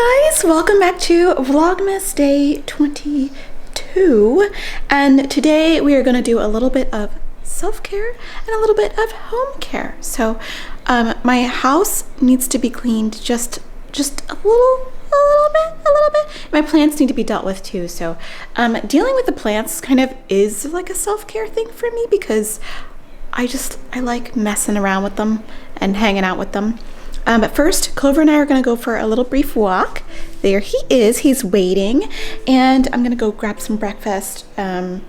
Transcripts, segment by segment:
guys, welcome back to Vlogmas Day 22, and today we are going to do a little bit of self-care and a little bit of home care. So my house needs to be cleaned just a little bit. My plants need to be dealt with too, so dealing with the plants kind of is like a self-care thing for me because I like messing around with them and hanging out with them. But first, Clover and I are going to go for a little brief walk. There he is. He's waiting. And I'm going to go grab some breakfast from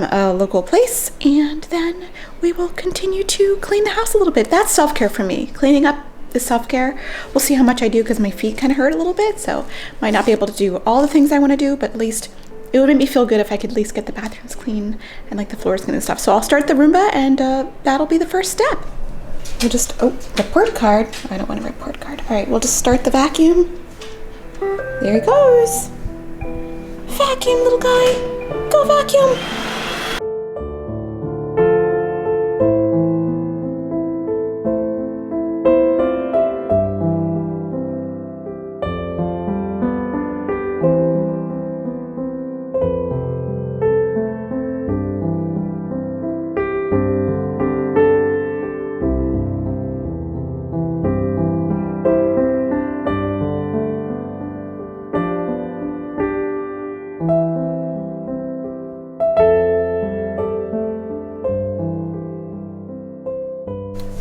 a local place. And then we will continue to clean the house a little bit. That's self-care for me. Cleaning up is self-care. We'll see how much I do because my feet kind of hurt a little bit. So might not be able to do all the things I want to do, but at least it would make me feel good if I could at least get the bathrooms clean and like the floors clean and stuff. So I'll start the Roomba and that'll be the first step. We'll just, report card. I don't want a report card. All right, we'll just start the vacuum. There he goes. Vacuum, little guy. Go vacuum.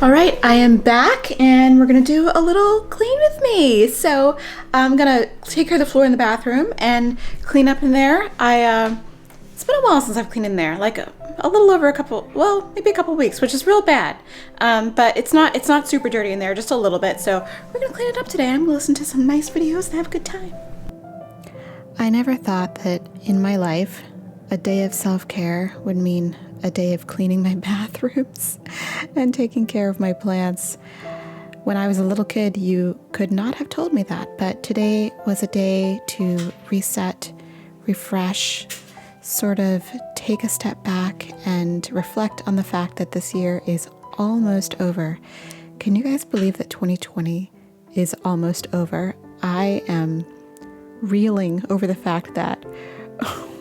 All right, I am back and we're gonna do a little clean with me. So I'm gonna take care of the floor in the bathroom and clean up in there. It's been a while since I've cleaned in there, like a little over maybe a couple weeks, which is real bad. But it's not super dirty in there, just a little bit. So we're gonna clean it up today. I'm gonna listen to some nice videos and have a good time. I never thought that in my life, a day of self-care would mean a day of cleaning my bathrooms and taking care of my plants. When I was a little kid, you could not have told me that, but today was a day to reset, refresh, sort of take a step back and reflect on the fact that this year is almost over. Can you guys believe that 2020 is almost over? I am reeling over the fact that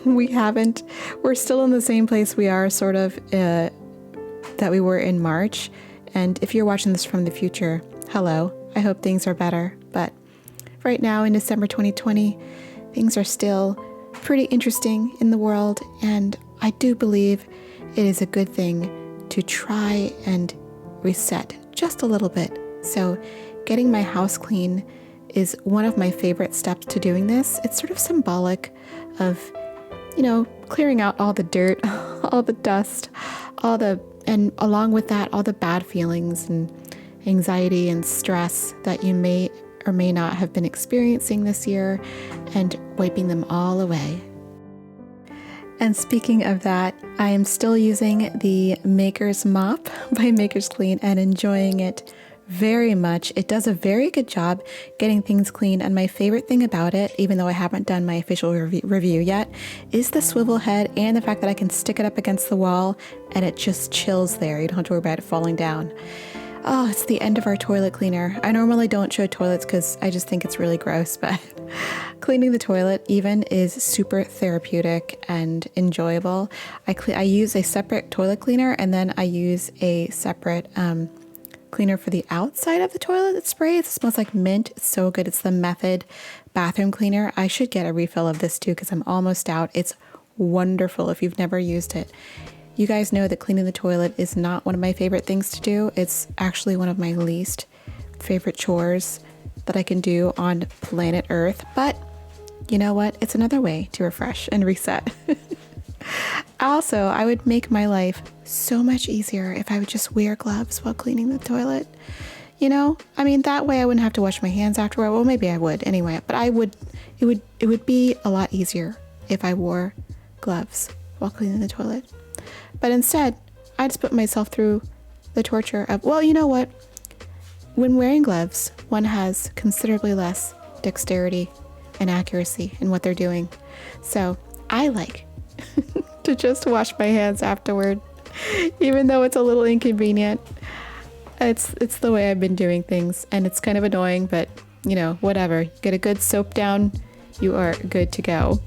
we're still in the same place we are sort of that we were in March. And if you're watching this from the future, hello, I hope things are better. But right now in December 2020, things are still pretty interesting in the world. And I do believe it is a good thing to try and reset just a little bit. So getting my house clean is one of my favorite steps to doing this. It's sort of symbolic of clearing out all the dirt, all the dust, and along with that, all the bad feelings and anxiety and stress that you may or may not have been experiencing this year and wiping them all away. And speaking of that, I am still using the Maker's Mop by Maker's Clean and enjoying it very much. It does a very good job getting things clean, and my favorite thing about it, even though I haven't done my official review yet, is the swivel head and the fact that I can stick it up against the wall and it just chills there. You don't have to worry about it falling down. Oh, it's the end of our toilet cleaner. I normally don't show toilets because I just think it's really gross, but cleaning the toilet even is super therapeutic and enjoyable. I use a separate toilet cleaner and then I use a separate cleaner for the outside of the toilet spray. It smells like mint. It's so good. It's the Method bathroom cleaner. I should get a refill of this too because I'm almost out. It's wonderful if you've never used it. You guys know that cleaning the toilet is not one of my favorite things to do. It's actually one of my least favorite chores that I can do on planet Earth. But you know what? It's another way to refresh and reset. Also, I would make my life so much easier if I would just wear gloves while cleaning the toilet. That way I wouldn't have to wash my hands afterward. Well, maybe I would anyway, but it would be a lot easier if I wore gloves while cleaning the toilet. But instead, I just put myself through the torture of, well, you know what? When wearing gloves, one has considerably less dexterity and accuracy in what they're doing. So I like to just wash my hands afterward, even though it's a little inconvenient. It's the way I've been doing things, and it's kind of annoying, but you know, whatever. Get a good soap down, you are good to go.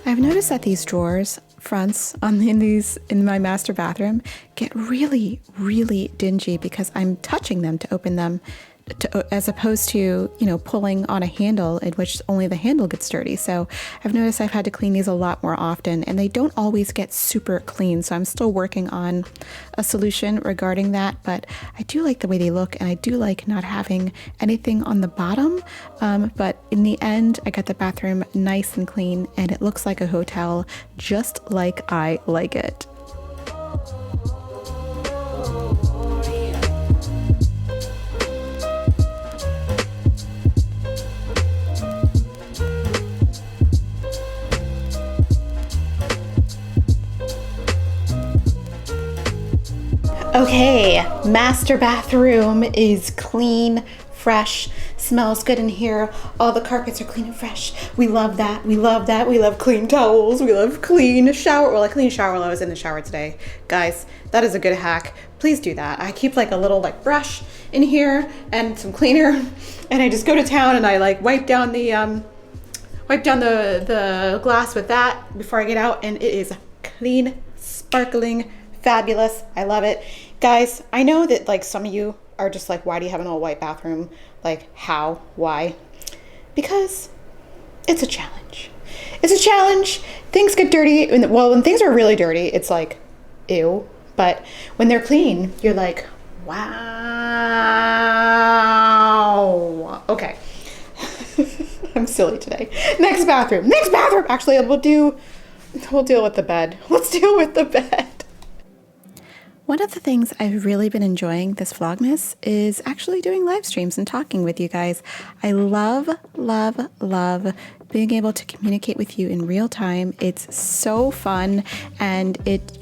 I've noticed that these drawers fronts in my master bathroom get really, really dingy because I'm touching them to open them, as opposed to, you know, pulling on a handle in which only the handle gets dirty. So I've noticed I've had to clean these a lot more often, and they don't always get super clean. So I'm still working on a solution regarding that, but I do like the way they look, and I do like not having anything on the bottom. But in the end, I got the bathroom nice and clean, and it looks like a hotel, just like I like it. Okay, master bathroom is clean, fresh, smells good in here. All the carpets are clean and fresh. We love that. We love that. We love clean towels. We love clean shower. Well, I cleaned a shower while I was in the shower today. Guys, that is a good hack. Please do that. I keep like a little like brush in here and some cleaner, and I just go to town and I like wipe down the glass with that before I get out, and it is clean, sparkling, fabulous. I love it. Guys, I know that like some of you are just like, why do you have an all white bathroom? Like how, why? Because it's a challenge. It's a challenge. Things get dirty. Well, when things are really dirty, it's like, ew. But when they're clean, you're like, wow. Okay. I'm silly today. Next bathroom. Actually, we'll deal with the bed. Let's deal with the bed. One of the things I've really been enjoying this Vlogmas is actually doing live streams and talking with you guys. I love, love, love being able to communicate with you in real time. It's so fun, and it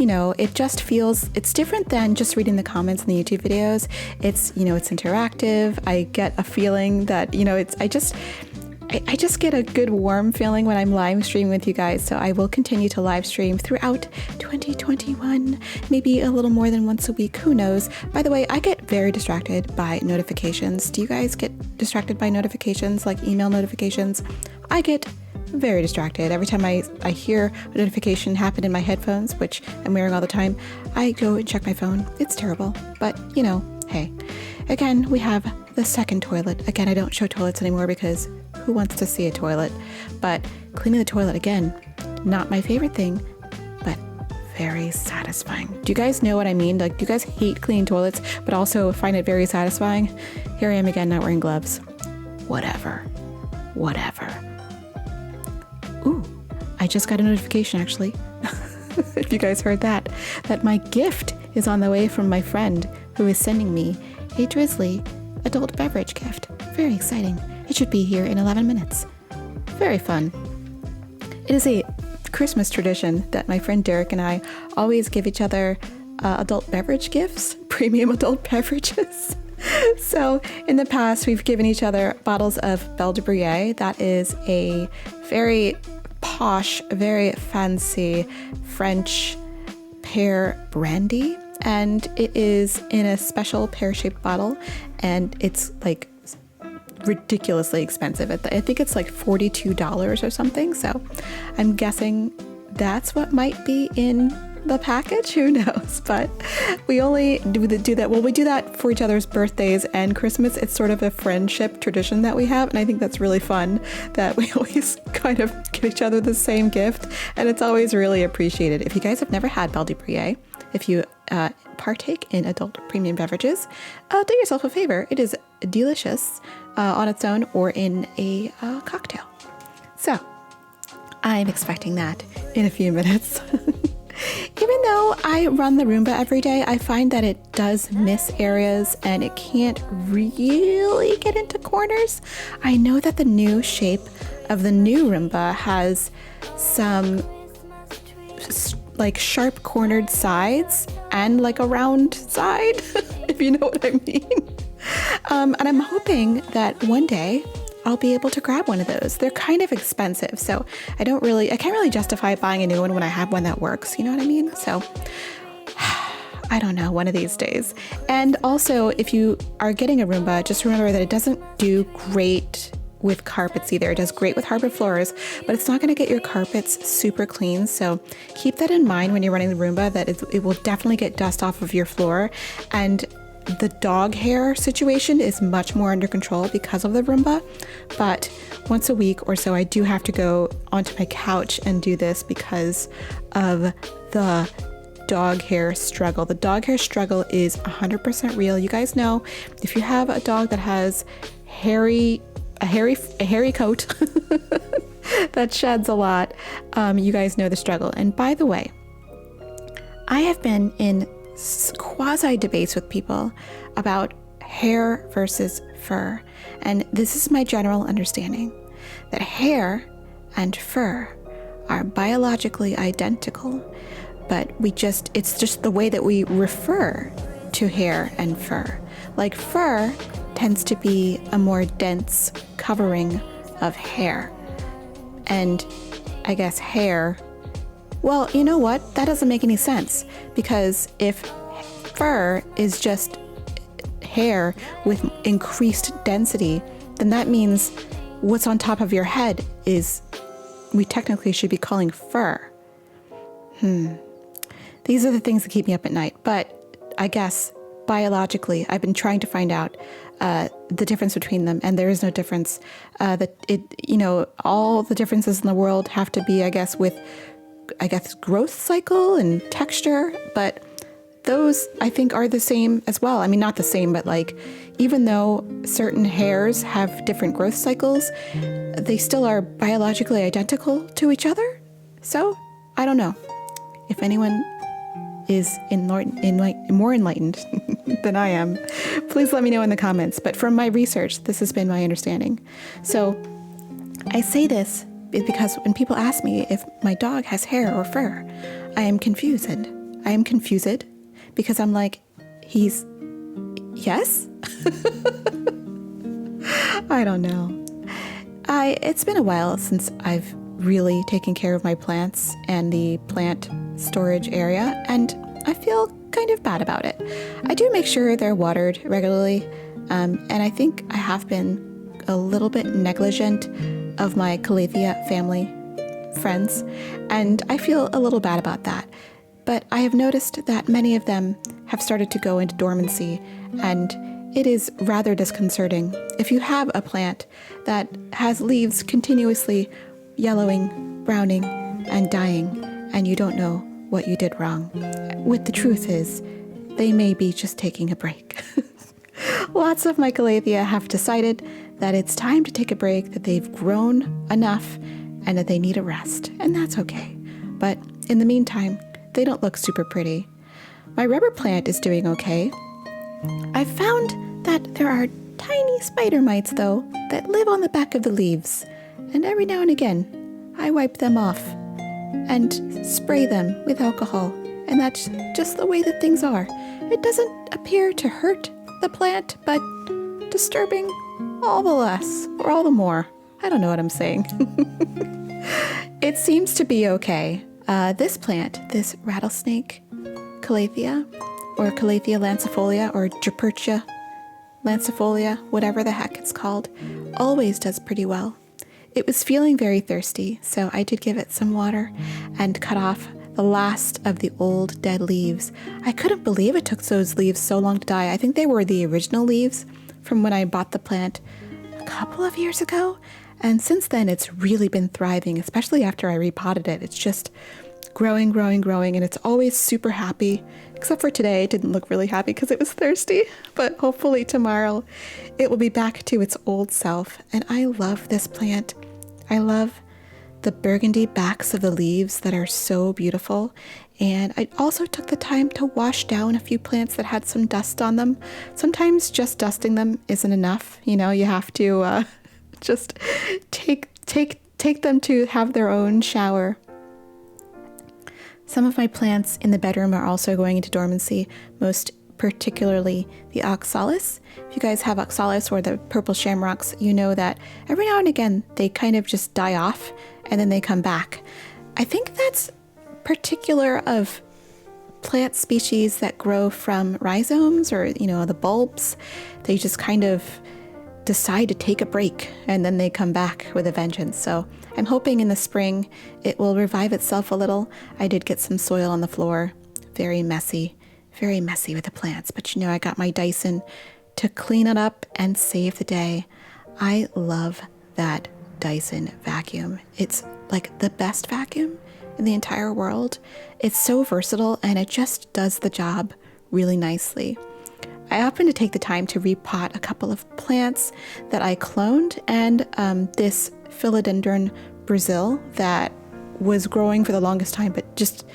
just feels, it's different than just reading the comments in the YouTube videos. It's interactive. I get a feeling that, I just get a good warm feeling when I'm live streaming with you guys. So I will continue to live stream throughout 2021, maybe a little more than once a week, who knows. By the way, I get very distracted by notifications. Do you guys get distracted by notifications, like email notifications? I get very distracted. Every time I hear a notification happen in my headphones, which I'm wearing all the time, I go and check my phone. It's terrible, but hey. Again, we have the second toilet. Again, I don't show toilets anymore because who wants to see a toilet? But cleaning the toilet, again, not my favorite thing, but very satisfying. Do you guys know what I mean? Like, do you guys hate cleaning toilets, but also find it very satisfying? Here I am again, not wearing gloves. Whatever. Ooh, I just got a notification, actually. If you guys heard that my gift is on the way from my friend who is sending me a Drizzly adult beverage gift. Very exciting. It should be here in 11 minutes. Very fun. It is a Christmas tradition that my friend Derek and I always give each other adult beverage gifts, premium adult beverages. So in the past, we've given each other bottles of Belle de Brouillet. That is a very posh, very fancy French pear brandy. And it is in a special pear-shaped bottle, and it's like ridiculously expensive. I think it's like $42 or something. So I'm guessing that's what might be in the package. Who knows? But we only do that. Well, we do that for each other's birthdays and Christmas. It's sort of a friendship tradition that we have. And I think that's really fun that we always kind of give each other the same gift. And it's always really appreciated. If you guys have never had Belle de Brouillet, if you partake in adult premium beverages, do yourself a favor. It is delicious. on its own or in a cocktail. So I'm expecting that in a few minutes. Even though I run the Roomba every day, I find that it does miss areas and it can't really get into corners. I know that the new shape of the new Roomba has some like sharp cornered sides and like a round side, if you know what I mean. And I'm hoping that one day I'll be able to grab one of those. They're kind of expensive, so I can't really justify buying a new one when I have one that works, you know what I mean? So I don't know, one of these days. And also, if you are getting a Roomba, just remember that it doesn't do great with carpets either. It does great with hardwood floors, but it's not going to get your carpets super clean. So keep that in mind when you're running the Roomba, that it will definitely get dust off of your floor. And the dog hair situation is much more under control because of the Roomba. But once a week or so, I do have to go onto my couch and do this because of the dog hair struggle. The dog hair struggle is 100% real. You guys know, if you have a dog that has a hairy coat that sheds a lot, you guys know the struggle. And by the way, I have been in quasi debates with people about hair versus fur. And this is my general understanding, that hair and fur are biologically identical, but it's just the way that we refer to hair and fur. Like fur tends to be a more dense covering of hair. And I guess hair, well, you know what? That doesn't make any sense, because if fur is just hair with increased density, then that means what's on top of your head is, we technically should be calling fur. These are the things that keep me up at night. But I guess biologically, I've been trying to find out the difference between them, and there is no difference. All the differences in the world have to be, with growth cycle and texture, but those I think are the same as well. I mean, not the same, but like, even though certain hairs have different growth cycles, they still are biologically identical to each other. So I don't know. If anyone is more enlightened than I am, please let me know in the comments. But from my research, this has been my understanding. So I say this because when people ask me if my dog has hair or fur, I am confused. I am confused because I'm like, yes? I don't know. It's been a while since I've really taken care of my plants and the plant storage area, and I feel kind of bad about it. I do make sure they're watered regularly, and I think I have been a little bit negligent of my Calathea family friends, and I feel a little bad about that. But I have noticed that many of them have started to go into dormancy, and it is rather disconcerting. If you have a plant that has leaves continuously yellowing, browning, and dying, and you don't know what you did wrong, the truth is, they may be just taking a break. Lots of my Calathea have decided that it's time to take a break, that they've grown enough, and that they need a rest, and that's okay. But in the meantime, they don't look super pretty. My rubber plant is doing okay. I found that there are tiny spider mites, though, that live on the back of the leaves, and every now and again, I wipe them off and spray them with alcohol, and that's just the way that things are. It doesn't appear to hurt the plant, but disturbing all the less, or all the more. I don't know what I'm saying. It seems to be okay. This plant, this rattlesnake Calathea, or Calathea lancifolia, or Jupurtia lancifolia, whatever the heck it's called, always does pretty well. It was feeling very thirsty, so I did give it some water and cut off the last of the old dead leaves. I couldn't believe it took those leaves so long to die. I think they were the original leaves from when I bought the plant a couple of years ago. And since then, it's really been thriving, especially after I repotted it. It's just growing, growing, growing, and it's always super happy. Except for today, it didn't look really happy because it was thirsty, but hopefully tomorrow it will be back to its old self. And I love this plant. I love the burgundy backs of the leaves that are so beautiful. And I also took the time to wash down a few plants that had some dust on them. Sometimes just dusting them isn't enough. You know, you have to just take them to have their own shower. Some of my plants in the bedroom are also going into dormancy, most particularly the oxalis. If you guys have oxalis or the purple shamrocks, you know that every now and again they kind of just die off and then they come back. I think that's particular of plant species that grow from rhizomes or, you know, the bulbs. They just kind of decide to take a break and then they come back with a vengeance. So I'm hoping in the spring it will revive itself a little. I did get some soil on the floor. Very messy with the plants. But you know, I got my Dyson to clean it up and save the day. I love that Dyson vacuum. It's like the best vacuum in the entire world. It's so versatile and it just does the job really nicely. I happen to take the time to repot a couple of plants that I cloned, and this philodendron Brazil that was growing for the longest time, but just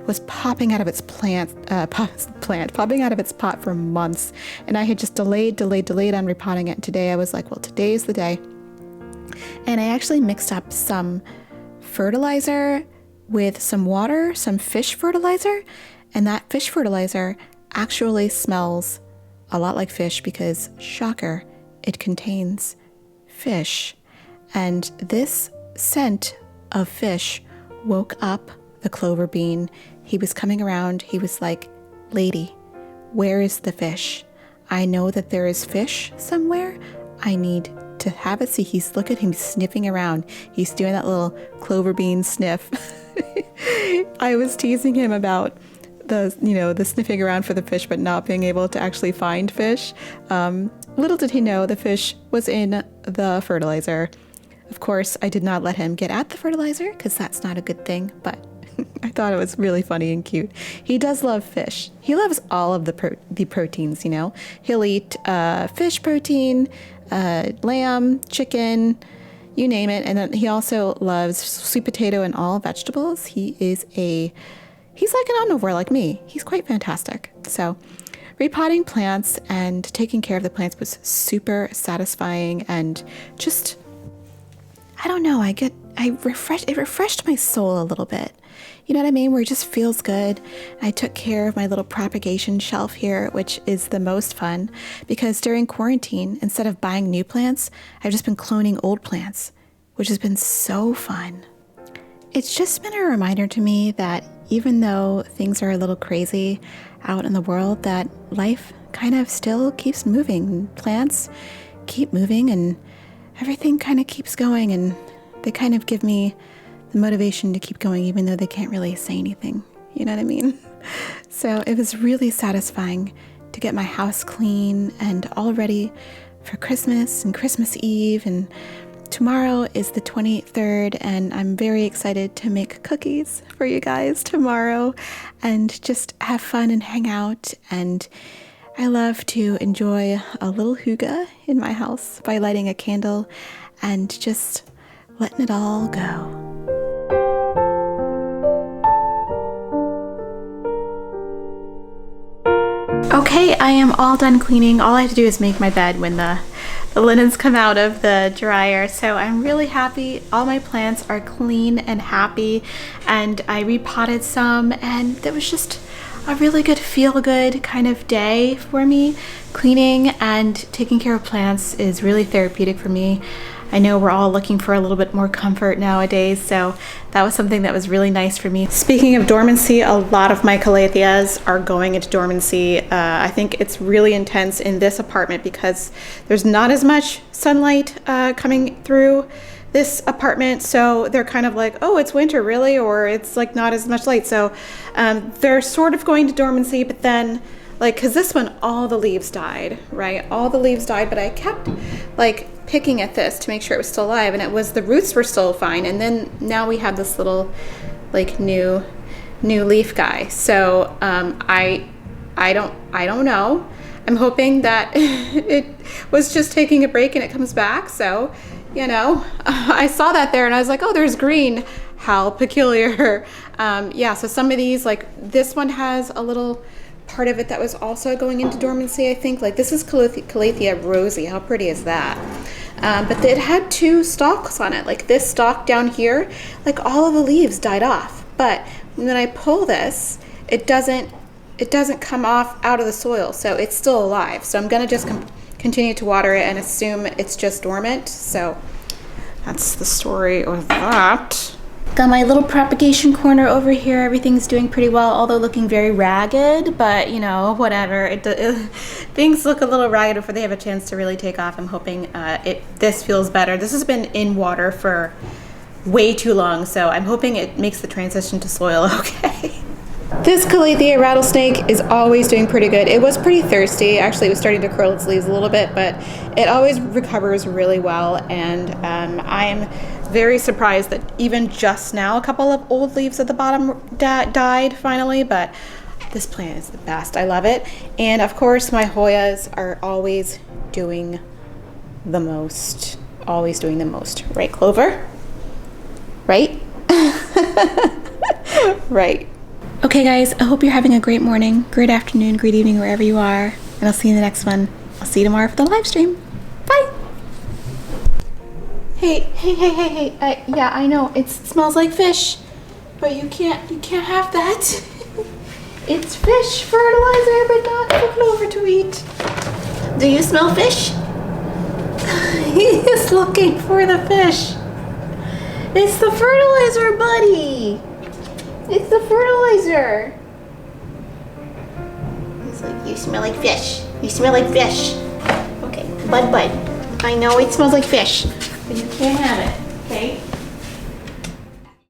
was popping out of its popping out of its pot for months. And I had just delayed on repotting it. And today I was like, well, today's the day. And I actually mixed up some fertilizer with some water, some fish fertilizer, and that fish fertilizer actually smells a lot like fish because, shocker, it contains fish. And this scent of fish woke up the clover bean. He was coming around. He was like, lady, where is the fish? I know that there is fish somewhere. I need to have it. See, look at him sniffing around. He's doing that little clover bean sniff. I was teasing him about the sniffing around for the fish, but not being able to actually find fish. Little did he know the fish was in the fertilizer. Of course, I did not let him get at the fertilizer because that's not a good thing, but I thought it was really funny and cute. He does love fish. He loves all of the proteins, you know. He'll eat fish protein, lamb, chicken, you name it. And then he also loves sweet potato and all vegetables. He's like an omnivore like me. He's quite fantastic. So repotting plants and taking care of the plants was super satisfying and just, I don't know, it refreshed my soul a little bit. You know what I mean? Where it just feels good. I took care of my little propagation shelf here, which is the most fun because during quarantine, instead of buying new plants, I've just been cloning old plants, which has been so fun. It's just been a reminder to me that even though things are a little crazy out in the world, that life kind of still keeps moving. Plants keep moving and everything kind of keeps going, and they kind of give me the motivation to keep going even though they can't really say anything. You know what I mean? So it was really satisfying to get my house clean and all ready for Christmas and Christmas Eve, and tomorrow is the 23rd, and I'm very excited to make cookies for you guys tomorrow and just have fun and hang out. And I love to enjoy a little hygge in my house by lighting a candle and just letting it all go. Okay, I am all done cleaning. All I have to do is make my bed when the linens come out of the dryer. So I'm really happy. All my plants are clean and happy, and I repotted some, and it was just a really good feel-good kind of day for me. Cleaning and taking care of plants is really therapeutic for me. I know we're all looking for a little bit more comfort nowadays, so that was something that was really nice for me. Speaking of dormancy, a lot of my calatheas are going into dormancy. I think it's really intense in this apartment because there's not as much sunlight coming through this apartment, so they're kind of like, oh, it's winter, really? Or it's like not as much light. So they're sort of going to dormancy, but then because this one, all the leaves died, right? All the leaves died, but I kept picking at this to make sure it was still alive, and the roots were still fine. And then now we have this little new new leaf guy. So I don't know. I'm hoping that it was just taking a break and it comes back. So, you know, I saw that there and I was like, oh, there's green. How peculiar. Yeah, so some of these, like this one has a little part of it that was also going into dormancy, I think. Like this is Calathea rosy. How pretty is that? But it had two stalks on it. Like this stalk down here, like all of the leaves died off. But when I pull this, it doesn't come off out of the soil, so it's still alive. So I'm gonna just continue to water it and assume it's just dormant. So that's the story of that. Got my little propagation corner over here. Everything's doing pretty well, although looking very ragged, but you know, whatever. Things look a little ragged before they have a chance to really take off. I'm hoping this feels better. This has been in water for way too long, so I'm hoping it makes the transition to soil okay. This Calathea rattlesnake is always doing pretty good. It was pretty thirsty. Actually, it was starting to curl its leaves a little bit, but it always recovers really well. And I'm very surprised that even just now, a couple of old leaves at the bottom died finally, but this plant is the best. I love it. And of course, my Hoyas are always doing the most. Always doing the most. Right, Clover? Right? Right. Okay guys, I hope you're having a great morning, great afternoon, great evening, wherever you are. And I'll see you in the next one. I'll see you tomorrow for the live stream. Bye! Hey. Yeah, I know, it smells like fish, but you can't have that. It's fish fertilizer, but not for Clover to eat. Do you smell fish? He is looking for the fish. It's the fertilizer, buddy. It's the fertilizer. He's like, you smell like fish. You smell like fish. Okay, bud. I know it smells like fish, but you can't have it, okay?